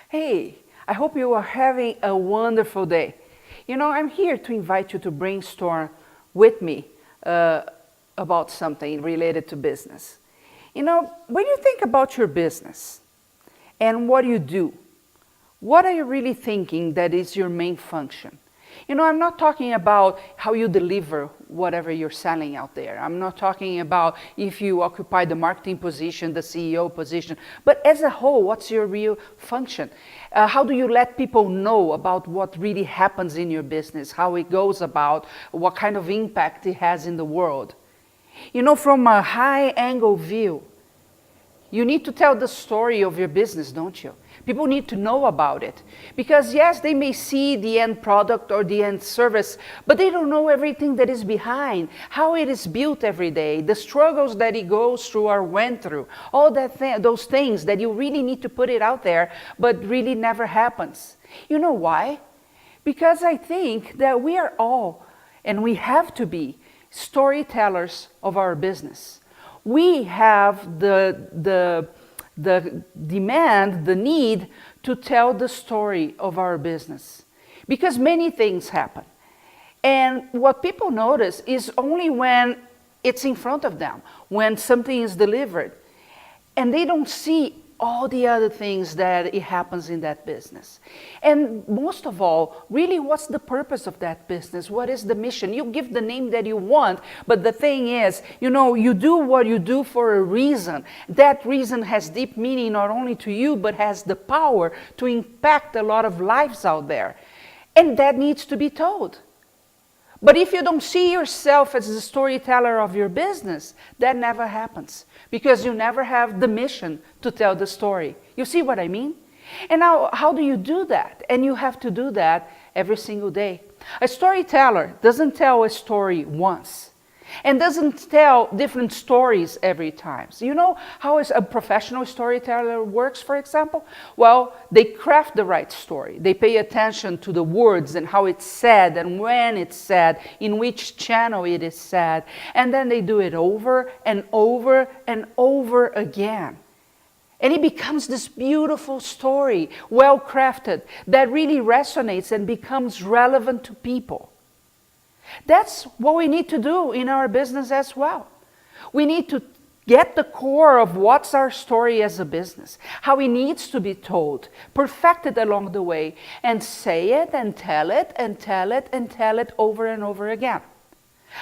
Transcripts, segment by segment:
Hey, I hope you are having a wonderful day. I'm here to invite you to brainstorm with me about something related to business. When you think about your business and what you do, what are you really thinking that is your main function? I'm not talking about how you deliver whatever you're selling out there. I'm not talking about if you occupy the marketing position, the CEO position, but as a whole, what's your real function? How do you let people know about what really happens in your business, how it goes about, what kind of impact it has in the world? From a high angle view, you need to tell the story of your business, don't you? People need to know about it. Because yes, they may see the end product or the end service, but they don't know everything that is behind, how it is built every day, the struggles that it goes through or went through, all those things that you really need to put it out there, but really never happens. You know why? Because I think that we are all, and we have to be, storytellers of our business. We have the demand, the need to tell the story of our business. Because many things happen. And what people notice is only when it's in front of them, when something is delivered. And they don't see all the other things that it happens in that business. And most of all, really, what's the purpose of that business? What is the mission? You give the name that you want, but the thing is, you do what you do for a reason. That reason has deep meaning not only to you, but has the power to impact a lot of lives out there. And that needs to be told. But if you don't see yourself as the storyteller of your business, that never happens. Because you never have the mission to tell the story. You see what I mean? And now, how do you do that? And you have to do that every single day. A storyteller doesn't tell a story once. And doesn't tell different stories every time. So you know how a professional storyteller works, for example? Well, they craft the right story. They pay attention to the words and how it's said and when it's said, in which channel it is said. And then they do it over and over and over again. And it becomes this beautiful story, well crafted, that really resonates and becomes relevant to people. That's what we need to do in our business as well. We need to get the core of what's our story as a business, how it needs to be told, perfect it along the way, and say it and tell it and tell it and tell it over and over again.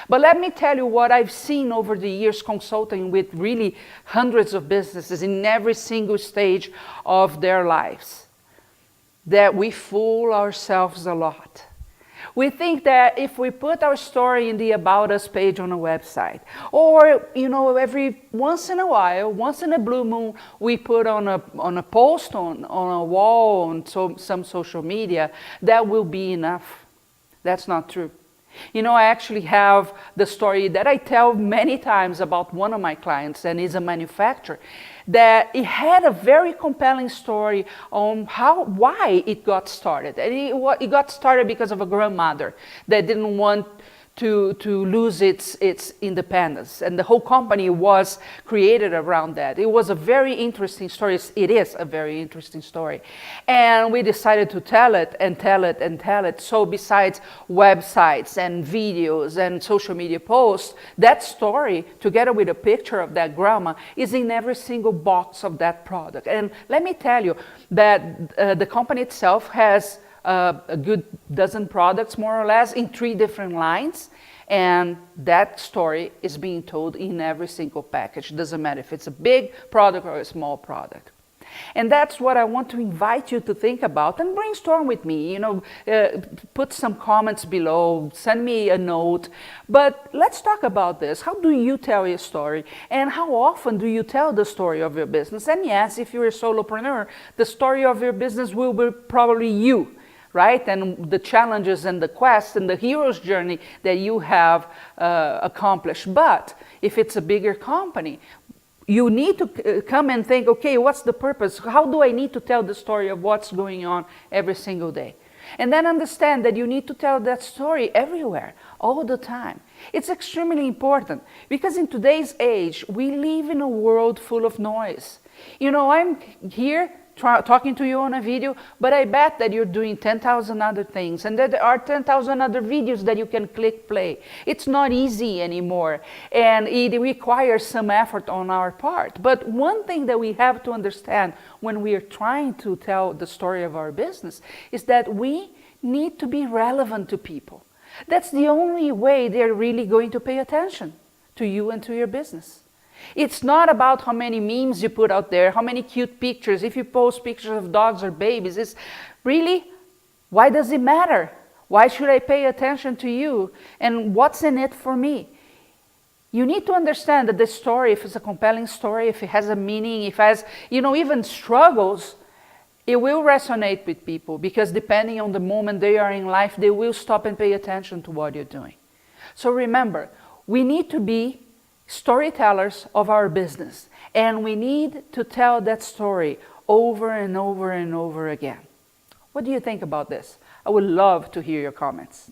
But let me tell you what I've seen over the years consulting with really hundreds of businesses in every single stage of their lives. That we fool ourselves a lot. We think that if we put our story in the About Us page on a website, or, every once in a while, once in a blue moon, we put on a post on a wall, on some social media, that will be enough. That's not true. I actually have the story that I tell many times about one of my clients, and he's a manufacturer, that it had a very compelling story on why it got started. And it got started because of a grandmother that didn't want to lose its independence. And the whole company was created around that. It was a very interesting story. It is a very interesting story. And we decided to tell it and tell it and tell it. So besides websites and videos and social media posts, that story, together with a picture of that grandma, is in every single box of that product. And let me tell you that the company itself has a good dozen products, more or less, in 3 different lines. And that story is being told in every single package. Doesn't matter if it's a big product or a small product. And that's what I want to invite you to think about and brainstorm with me. Put some comments below, send me a note. But let's talk about this. How do you tell your story? And how often do you tell the story of your business? And yes, if you're a solopreneur, the story of your business will be probably you. Right? And the challenges and the quest and the hero's journey that you have accomplished. But if it's a bigger company, you need to come and think, okay, what's the purpose? How do I need to tell the story of what's going on every single day? And then understand that you need to tell that story everywhere, all the time. It's extremely important because in today's age, we live in a world full of noise. I'm here talking to you on a video, but I bet that you're doing 10,000 other things, and that there are 10,000 other videos that you can click play. It's not easy anymore, and it requires some effort on our part. But one thing that we have to understand when we are trying to tell the story of our business is that we need to be relevant to people. That's the only way they're really going to pay attention to you and to your business. It's not about how many memes you put out there, how many cute pictures, if you post pictures of dogs or babies. It's really, why does it matter? Why should I pay attention to you? And what's in it for me? You need to understand that the story, if it's a compelling story, if it has a meaning, if it has, even struggles, it will resonate with people, because depending on the moment they are in life, they will stop and pay attention to what you're doing. So remember, we need to be storytellers of our business, and we need to tell that story over and over and over again. What do you think about this? I would love to hear your comments.